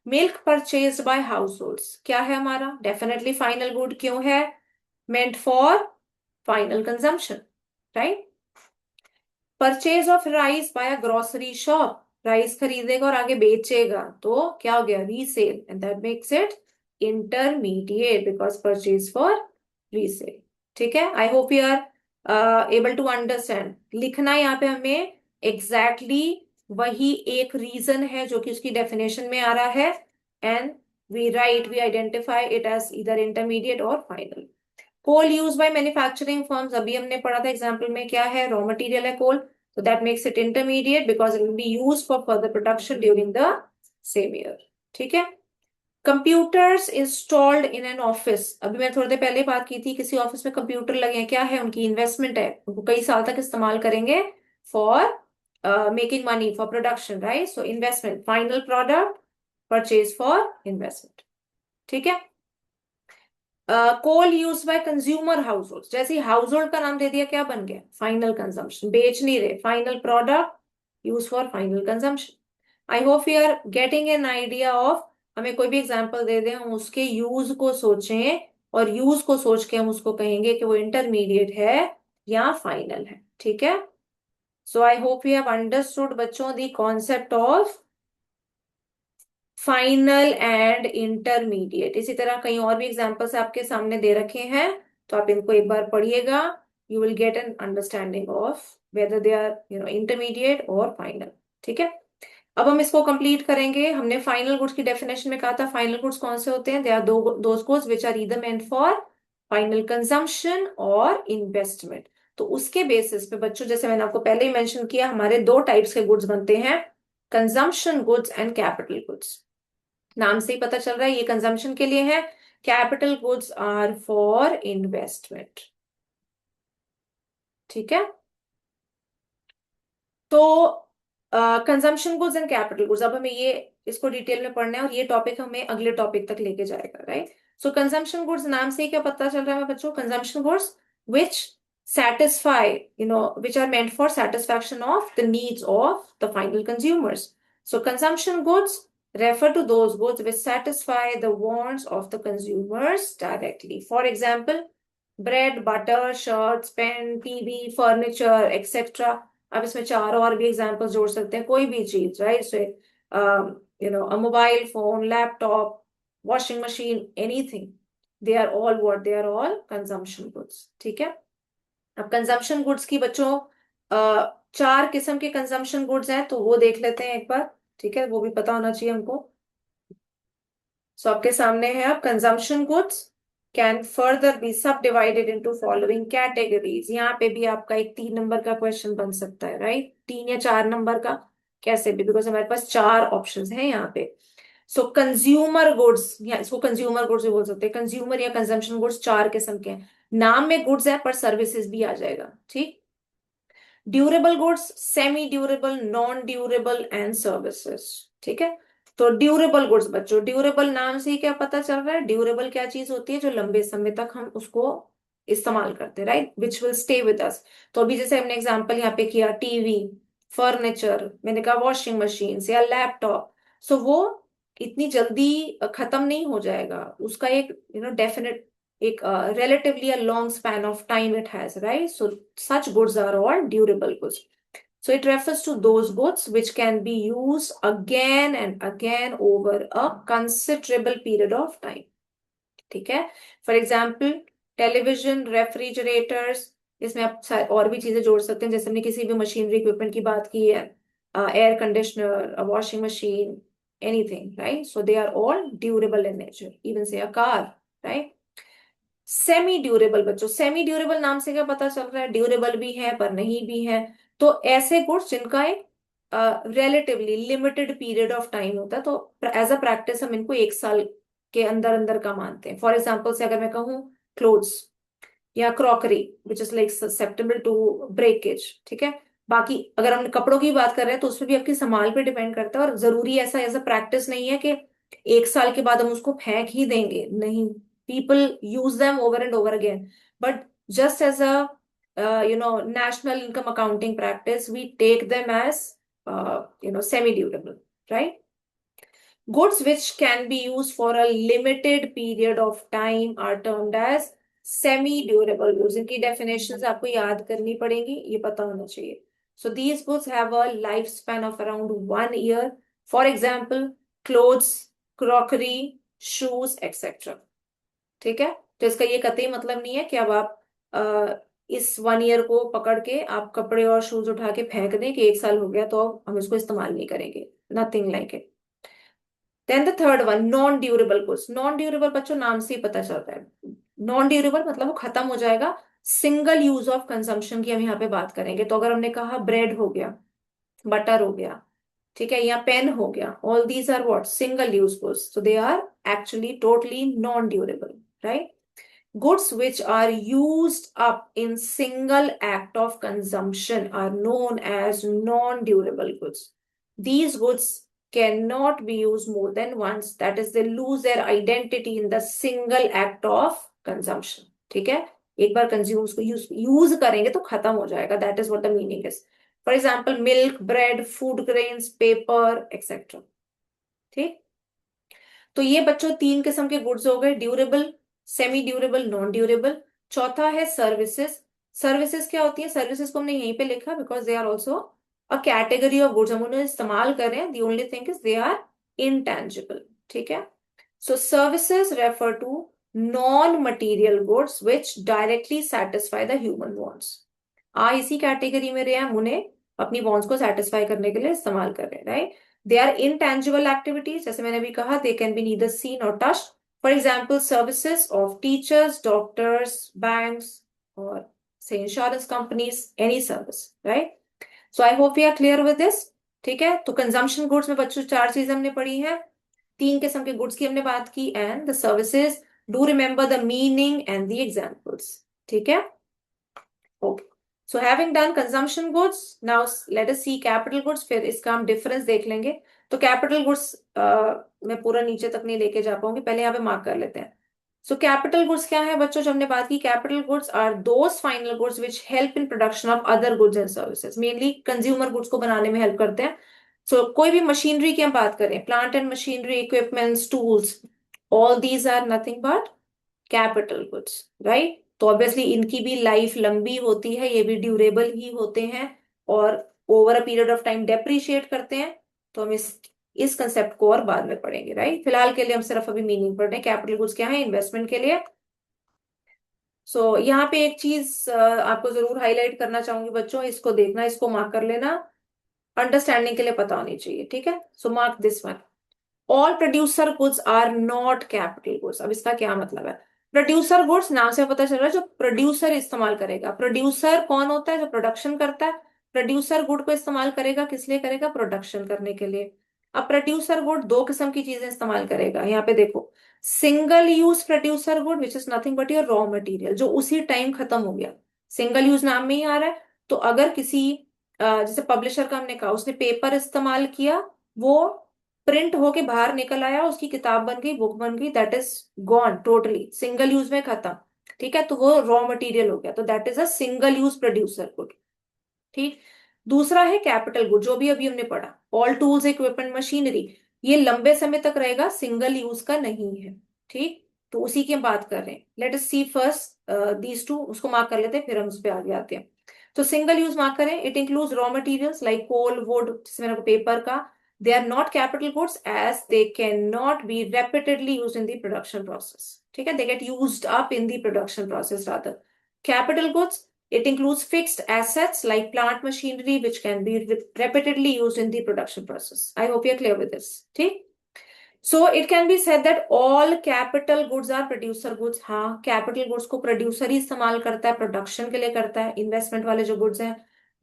Milk purchase by households, क्या है हमारा? डेफिनेटली फाइनल गुड, क्यों है? Meant for final consumption, right. Purchase of rice by a grocery shop, rice खरीदेगा और आगे बेचेगा, तो क्या हो गया? Resale, and that makes it intermediate because purchase for resale. ठीक है, I hope you are able to understand. लिखना यहाँ पे हमें एग्जैक्टली वही एक रीजन है जो कि उसकी डेफिनेशन में आ रहा है, and we identify it as इधर इंटरमीडिएट और final. Coal use by manufacturing firms, अभी हमने पढ़ा था एग्जाम्पल में, क्या है? रॉ मटेरियल है कोल, तो that makes it intermediate because it will be use for further production during the same year. ठीक है, computers installed in an office, अभी मैं थोड़ी देर पहले बात की थी, किसी ऑफिस में कंप्यूटर लगे हैं, क्या है? उनकी इन्वेस्टमेंट है, उनको कई साल तक इस्तेमाल करेंगे for making money for production, right. So investment, final product, purchase for investment. ठीक है, coal use by consumer household, जैसे हाउस होल्ड का नाम दे दिया, क्या बन गया? फाइनल कंजम्पशन, बेच नहीं रहे, final product, use for final consumption. I hope you are getting an idea of, हमें कोई भी एग्जांपल दे दें, हम उसके यूज को सोचें, और यूज को सोच के हम उसको कहेंगे कि वो इंटरमीडिएट है या फाइनल है। ठीक है, so I hope you have understood बच्चों the concept of final and intermediate. इसी तरह कई और भी एग्जांपल्स आपके सामने दे रखे हैं, तो आप इनको एक बार पढ़िएगा, you will get an understanding of whether they are intermediate और फाइनल। ठीक है, अब हम इसको कंप्लीट करेंगे। हमने फाइनल गुड्स की डेफिनेशन में कहा था, फाइनल गुड्स कौन से होते हैं? They are those goods which are either meant for final consumption और इन्वेस्टमेंट। तो उसके बेसिस पे बच्चों, जैसे मैंने आपको पहले ही मेंशन किया, हमारे 2 टाइप्स के गुड्स बनते हैं, consumption goods and capital goods. नाम से ही पता चल रहा है ये कंजम्पशन के लिए है, capital goods are for investment. ठीक है, तो consumption goods and capital goods, अब हमें ये इसको डिटेल में पढ़ना है और ये टॉपिक हमें अगले टॉपिक तक लेके जाएगा, राइट। सो कंजम्पशन गुड्स नाम से ही क्या पता चल रहा है बच्चों, consumption goods which satisfy, which are meant for satisfaction of the needs of the final consumers. So consumption goods refer to those goods which satisfy the wants of the consumers directly. For example, bread, butter, shirts, pen, TV, furniture, etc. अब इसमें चार और भी examples जोड़ सकते हैं, कोई भी चीज, right. So a mobile phone, laptop, washing machine, anything, they are all what, they are all consumption goods, ठीक है। अब कंजम्पशन गुड्स की बच्चों चार किस्म के कंजम्पशन गुड्स हैं, तो वो देख लेते हैं एक बार, ठीक है, वो भी पता होना चाहिए हमको। सो आपके सामने है, अब consumption goods can further be subdivided into following categories. यहाँ पे भी आपका एक 3 नंबर का क्वेश्चन बन सकता है, राइट, 3 या 4 नंबर का, कैसे भी, बिकॉज हमारे पास 4 ऑप्शंस हैं यहाँ पे। सो कंज्यूमर गुड्स, या इसको कंज्यूमर गुड्स भी बोल सकते हैं, कंज्यूमर या कंजम्पशन गुड्स 4 किस्म के हैं। नाम में गुड्स है पर सर्विसेज भी आ जाएगा, ठीक। Durable goods, semi durable, non durable and services, ठीक है। तो ड्यूरेबल गुड्स बच्चों, ड्यूरेबल नाम से ही क्या पता चल रहा है, ड्यूरेबल क्या चीज होती है जो लंबे समय तक हम उसको इस्तेमाल करते हैं, right, which will stay with us. तो अभी जैसे हमने एग्जांपल यहाँ पे किया, टीवी, फर्नीचर, मैंने कहा वॉशिंग मशीन या लैपटॉप, सो वो इतनी जल्दी खत्म नहीं हो जाएगा, उसका एक डेफिनेट, एक relatively a long span of time it has, right? So such goods are all durable goods. So it refers to those goods which can be used again and again over a considerable period of time. ठीक है। For example television, refrigerators, इसमें आप और भी चीजें जोड़ सकते हैं, जैसे हमने किसी भी मशीनरी इक्विपमेंट की बात की है, air conditioner, washing machine, anything, right. So they are all durable in nature, even say a car, right. Semi durable बच्चों, सेमी ड्यूरेबल नाम से क्या पता चल रहा है, ड्यूरेबल भी है पर नहीं भी है। तो ऐसे गुड्स जिनका एक relatively limited period of time होता है, तो एज अ प्रैक्टिस हम इनको 1 साल के अंदर अंदर का मानते हैं। फॉर एग्जाम्पल से अगर मैं कहूँ क्लोथ्स या crockery which is like susceptible to breakage, ठीक है। बाकी अगर हम कपड़ों की बात कर रहे हैं तो उसमें भी आपकी संभाल पे डिपेंड करता है, और जरूरी ऐसा एज अ प्रैक्टिस नहीं है कि 1 साल के बाद हम उसको फेंक ही देंगे, नहीं। people use them over and over again, but just as a national income accounting practice, we take them as semi durable, right. Goods which can be used for a limited period of time are termed as semi durable goods. इनकी definitions आपको याद करनी पड़ेंगी, ये पता होना चाहिए। So these goods have a lifespan of around 1 year. For example, clothes, crockery, shoes, etc. ठीक है। तो इसका ये कतई मतलब नहीं है कि अब आप इस 1 ईयर को पकड़ के आप कपड़े और शूज उठा के फेंक दें कि 1 साल हो गया तो अब हम इसको इस्तेमाल नहीं करेंगे, nothing like it. Then the third one, non durable goods. Non durable बच्चों नाम से ही पता चलता है, नॉन ड्यूरेबल मतलब वो खत्म हो जाएगा, सिंगल यूज ऑफ कंजम्पशन की हम यहाँ पे बात करेंगे। तो अगर हमने कहा ब्रेड हो गया, बटर हो गया, ठीक है, या पेन हो गया, all these are what, single use goods, so they are actually totally non durable, right. Goods which are used up in single act of consumption are known as non-durable goods. These goods cannot be used more than once, that is they lose their identity in the single act of consumption, ठीक है। एक बार consume उसको use करेंगे तो खत्म हो जाएगा, that is what the meaning is. For example milk, bread, food grains, paper, etcetera, ठीक। तो ये बच्चों 3 किस्म के गुड्स हो गए, durable, semi durable, non durable. चौथा है सर्विसेज। सर्विसेज क्या होती है, सर्विसेज को हमने यहीं पे लिखा because they are also a category of goods, हम उन्हें इस्तेमाल कर रहे हैं, the only thing is they are intangible, ठीक है। So services refer to non material goods which directly satisfy the human wants. इसी कैटेगरी में रहे, हम उन्हें अपनी वांट्स को सेटिस्फाई करने के लिए इस्तेमाल कर रहे हैं, right. They are intangible activities, जैसे मैंने भी कहा, they can be neither seen or touched. For example, services of teachers, doctors, banks, or say insurance companies, any service, right? So I hope we are clear with this. ठीक है। तो consumption goods में बच्चों 4 चीजें हमने पढ़ी हैं, 3 किस्म के गुड्स की हमने बात की, and the services, do remember the meaning and the examples, ठीक है। Okay. So having done consumption goods, now let us see capital goods, फिर इसका हम डिफरेंस देख लेंगे। तो कैपिटल गुड्स मैं पूरा नीचे तक नहीं लेके जा पाऊंगी, पहले यहाँ पे मार्क कर लेते हैं। सो कैपिटल गुड्स क्या है बच्चों, जो हमने बात की, capital goods are those final goods which help in production of other goods and services, mainly consumer goods को बनाने में हेल्प करते हैं। सो कोई भी मशीनरी की हम बात करें, plant and machinery, equipments, tools, all these are nothing but capital goods, right. तो ऑब्वियसली इनकी भी लाइफ लंबी होती है, ये भी ड्यूरेबल ही होते हैं और over a period of time depreciate करते हैं। तो हम इस कंसेप्ट को और बाद में पढ़ेंगे, राइट। फिलहाल के लिए हम सिर्फ अभी मीनिंग पढ़ रहे हैं, कैपिटल गुड्स क्या है इन्वेस्टमेंट के लिए। सो यहाँ पे एक चीज आपको जरूर हाईलाइट करना चाहूंगी बच्चों, इसको देखना, इसको मार्क कर लेना, अंडरस्टैंडिंग के लिए पता होनी चाहिए, ठीक है। So mark this one, all producer goods are not capital goods. अब इसका क्या मतलब है, प्रोड्यूसर गुड्स नाम से पता चल रहा है जो प्रोड्यूसर इस्तेमाल करेगा। प्रोड्यूसर कौन होता है, जो प्रोडक्शन करता है। प्रोड्यूसर गुड को इस्तेमाल करेगा, किस लिए करेगा, प्रोडक्शन करने के लिए। अब प्रोड्यूसर गुड दो किस्म की चीजें इस्तेमाल करेगा, यहाँ पे देखो, single use producer good which is nothing but your raw material, जो उसी टाइम खत्म हो गया, सिंगल यूज नाम में ही आ रहा है। तो अगर किसी जैसे पब्लिशर का हमने कहा, उसने पेपर इस्तेमाल किया, वो प्रिंट होके बाहर निकल आया, उसकी किताब बन गई, बुक बन गई, that is gone totally, single use में खत्म, ठीक है। तो वो रॉ मटेरियल हो गया, तो that is a single use producer good, ठीक। दूसरा है कैपिटल गुड, जो भी अभी हमने पढ़ा, ऑल टूल्स, इक्विपमेंट, मशीनरी, ये लंबे समय तक रहेगा, सिंगल यूज का नहीं है, ठीक। तो उसी की हम बात कर रहे हैं। Let us see first these two, उसको मार्क कर लेते हैं, फिर हम उस पर आगे आते हैं। तो सिंगल यूज मार्क करें, it includes raw materials like coal, wood, जिसमें मेरे को पेपर का, they are not capital goods as they cannot be repeatedly used in the production process, ठीक है, they get used up in the production process rather। capital goods, it includes fixed assets like plant machinery which can be repeatedly used in the production process। I hope you're clear with this, ठीक। So it can be said that all capital goods are producer goods. हाँ, capital goods को producer ही इस्तेमाल करता है, production के लिए करता है, इन्वेस्टमेंट वाले जो गुड्स हैं।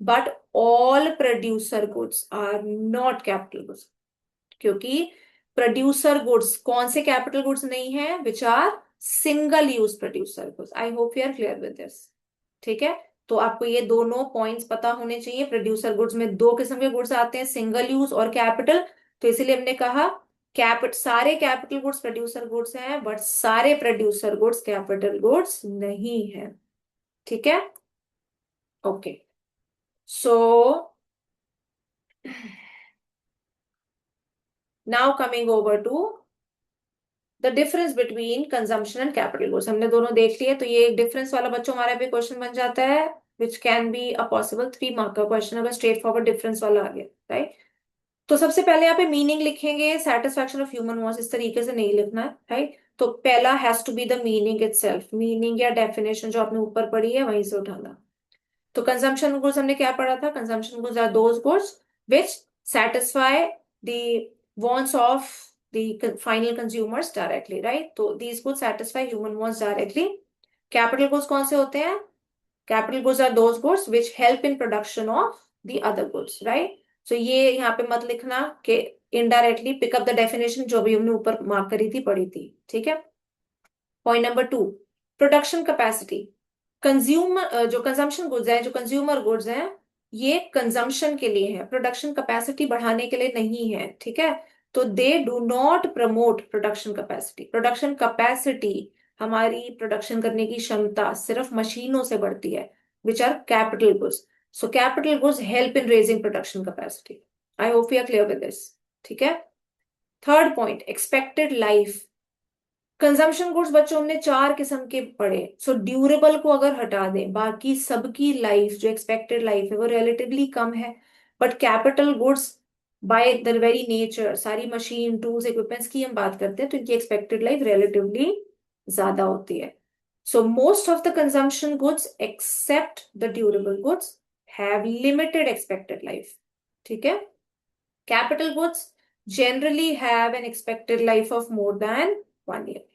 But all producer goods are not capital goods, क्योंकि प्रोड्यूसर गुड्स कौन से कैपिटल गुड्स नहीं है, which are single use producer goods. I hope you are clear with this, ठीक है। तो आपको ये दोनों पॉइंट्स पता होने चाहिए। प्रोड्यूसर गुड्स में दो किस्म के गुड्स आते हैं, सिंगल यूज और कैपिटल। तो इसीलिए हमने कहा सारे कैपिटल गुड्स प्रोड्यूसर गुड्स हैं, बट सारे प्रोड्यूसर गुड्स कैपिटल गुड्स नहीं है, ठीक है। Okay, so now coming over to the difference between consumption and capital goods. हमने दोनों देख लिए, तो ये एक डिफरेंस वाला बच्चों हमारा भी क्वेश्चन बन जाता है, which can be a possible 3 mark का क्वेश्चन अगर स्ट्रेट फॉरवर्ड डिफरेंस वाला आ गया, राइट। तो सबसे पहले यहाँ पे मीनिंग लिखेंगे, सेटिस्फैक्शन ऑफ ह्यूमन वांट्स, इस तरीके से नहीं लिखना है, राइट। तो पहला has to be the meaning itself, meaning या डेफिनेशन जो आपने ऊपर पढ़ी है वहीं से उठाना। तो कंजम्पशन गुड्स हमने क्या पढ़ा था, consumption goods are those goods which satisfy the wants of the final consumers directly, right। तो these goods satisfy human wants directly। capital goods कौन से होते हैं, capital goods are those goods which help in production of the other goods, right। so ये यहाँ पे मत लिखना कि indirectly pick up the definition, जो भी हमने ऊपर मार्क करी थी, पढ़ी थी, ठीक है। Point number 2, production capacity. Consumer जो कंजम्पशन गुड्स हैं, जो कंज्यूमर गुड्स हैं, ये कंजम्पशन के लिए है, प्रोडक्शन कैपेसिटी बढ़ाने के लिए नहीं है, ठीक है। तो they do not promote production capacity. Production capacity, हमारी प्रोडक्शन करने की क्षमता सिर्फ मशीनों से बढ़ती है, which are capital goods. So capital goods help in raising production capacity. I hope you are clear with this, ठीक है। Third point, expected life. Consumption goods बच्चों हमने 4 किस्म के पढ़े। सो ड्यूरेबल को अगर हटा दें, बाकी सबकी लाइफ, जो एक्सपेक्टेड लाइफ है, वो रिलेटिवली कम है। But capital goods by the very nature, सारी मशीन, टूल्स, इक्विपमेंट्स की हम बात करते हैं, तो इनकी एक्सपेक्टेड लाइफ रिलेटिवली ज्यादा होती है। So most of the consumption goods except the durable goods have limited expected life, ठीक है। Capital goods generally have an expected life of more than 1 year।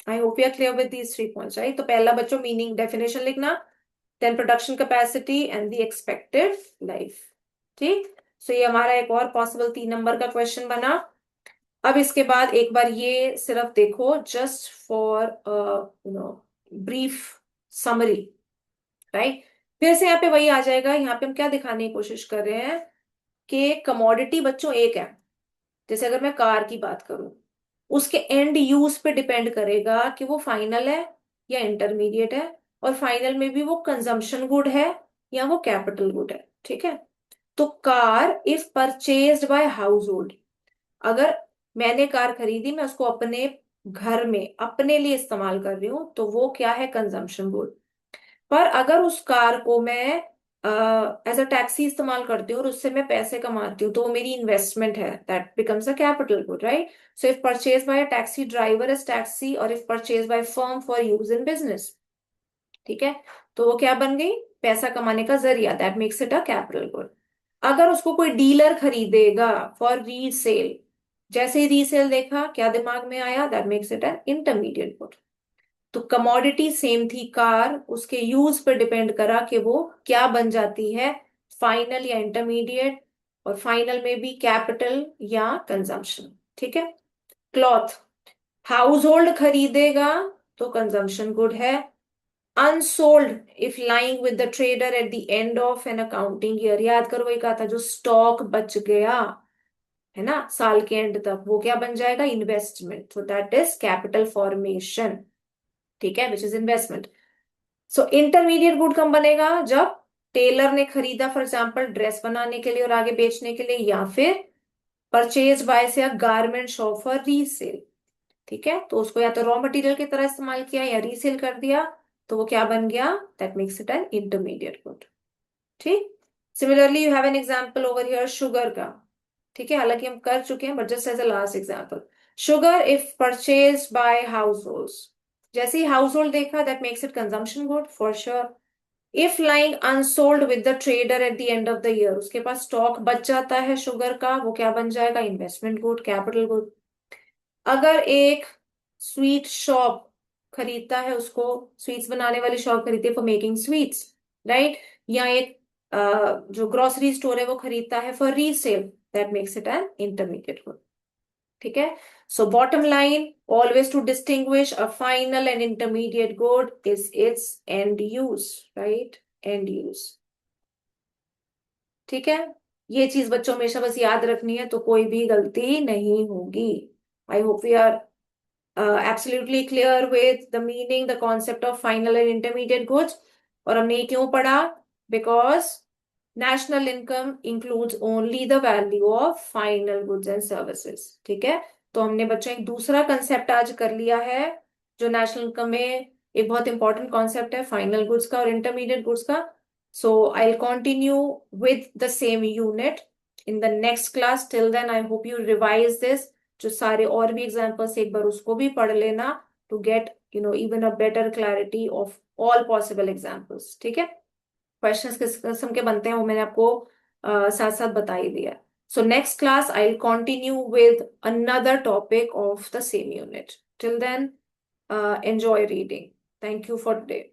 I hope you are clear with these 3 points, right. तो पहला बच्चों meaning definition लिखना, then production capacity and the expected life, ठीक। So ये हमारा एक और पॉसिबल 3 नंबर का क्वेश्चन बना। अब इसके बाद एक बार ये सिर्फ देखो, just for brief summary, right. फिर से यहाँ पे वही आ जाएगा। यहाँ पे हम क्या दिखाने की कोशिश कर रहे हैं कि कमोडिटी बच्चों एक है। जैसे अगर मैं कार की बात करूं, उसके एंड यूज पे डिपेंड करेगा कि वो फाइनल है या इंटरमीडिएट है, और फाइनल में भी वो कंजम्पशन गुड है या वो कैपिटल गुड है। ठीक है। तो car if purchased bye house hold, अगर मैंने कार खरीदी, मैं उसको अपने घर में अपने लिए इस्तेमाल कर रही हूँ, तो वो क्या है, कंजम्पशन गुड। पर अगर उस कार को मैं एज अ टैक्सी इस्तेमाल करती हूँ और उससे मैं पैसे कमाती हूँ, तो वो मेरी इन्वेस्टमेंट है, that becomes a capital good, right. So if purchase by a taxi driver is taxi, और if purchase by firm for use in business, ठीक है, तो वो क्या बन गई, पैसा कमाने का जरिया, that makes it a capital good. अगर उसको कोई डीलर खरीदेगा फॉर रीसेल, जैसे ही रीसेल देखा, क्या दिमाग में आया, that makes it an intermediate good. तो कमोडिटी सेम थी, कार उसके यूज पर डिपेंड करा कि वो क्या बन जाती है, फाइनल या इंटरमीडिएट, और फाइनल में भी कैपिटल या कंजम्पशन। ठीक है। क्लॉथ, हाउस होल्ड खरीदेगा तो कंजम्पशन गुड है। Unsold if lying with the trader at the end of N accounting year, याद करो वही कहा था, जो स्टॉक बच गया है ना साल के एंड तक, वो क्या बन जाएगा, इन्वेस्टमेंट, तो दैट इज कैपिटल फॉर्मेशन। ठीक है, which is investment. So intermediate good कब बनेगा, जब टेलर ने खरीदा फॉर एग्जाम्पल ड्रेस बनाने के लिए और आगे बेचने के लिए, या फिर परचेज बाय से अ गारमेंट शॉप फॉर रीसेल। ठीक है, तो उसको या तो रॉ मटेरियल की तरह इस्तेमाल किया या रीसेल कर दिया, तो वो क्या बन गया, that makes it an intermediate good. ठीक। Similarly you have an example over here sugar का। ठीक है, हालांकि हम कर चुके हैं, but just as a last example, sugar if purchase by household, जैसे ही हाउस होल्ड देखा, that makes it consumption good for sure. If lying unsold with the trader at the end of the year, उसके पास stock बच जाता है sugar का, वो क्या बन जाएगा, इन्वेस्टमेंट गुड, कैपिटल गुड। अगर एक स्वीट शॉप खरीदता है, उसको स्वीट्स बनाने वाली शॉप खरीदती है फॉर मेकिंग स्वीट्स, राइट, या एक जो ग्रोसरी स्टोर है वो खरीदता है for resale, that makes it an intermediate good. ठीक है। So bottom line, always to distinguish a final and intermediate good is its end use, right, end use. ठीक है, ये चीज बच्चों हमेशा बस याद रखनी है, तो कोई भी गलती नहीं होगी। I hope we are absolutely clear with the meaning, the concept of final and intermediate goods। और हमने ये क्यों पढ़ा, because national income includes only the value of final goods and services। ठीक है, तो हमने बच्चों एक दूसरा कंसेप्ट आज कर लिया है, जो नेशनल इनकम में एक बहुत इंपॉर्टेंट कॉन्सेप्ट है, फाइनल गुड्स का और इंटरमीडिएट गुड्स का। So I will continue with the same unit in the next class. Till then I hope you revise this, जो सारे और भी एग्जाम्पल्स एक बार उसको भी पढ़ लेना, to get even a better clarity of all possible examples. ठीक है, क्वेश्चंस किस किस्म के बनते हैं वो मैंने आपको साथ साथ बता ही दिया। So next class I will continue with another topic of the same unit. Till then enjoy reading. Thank you for today.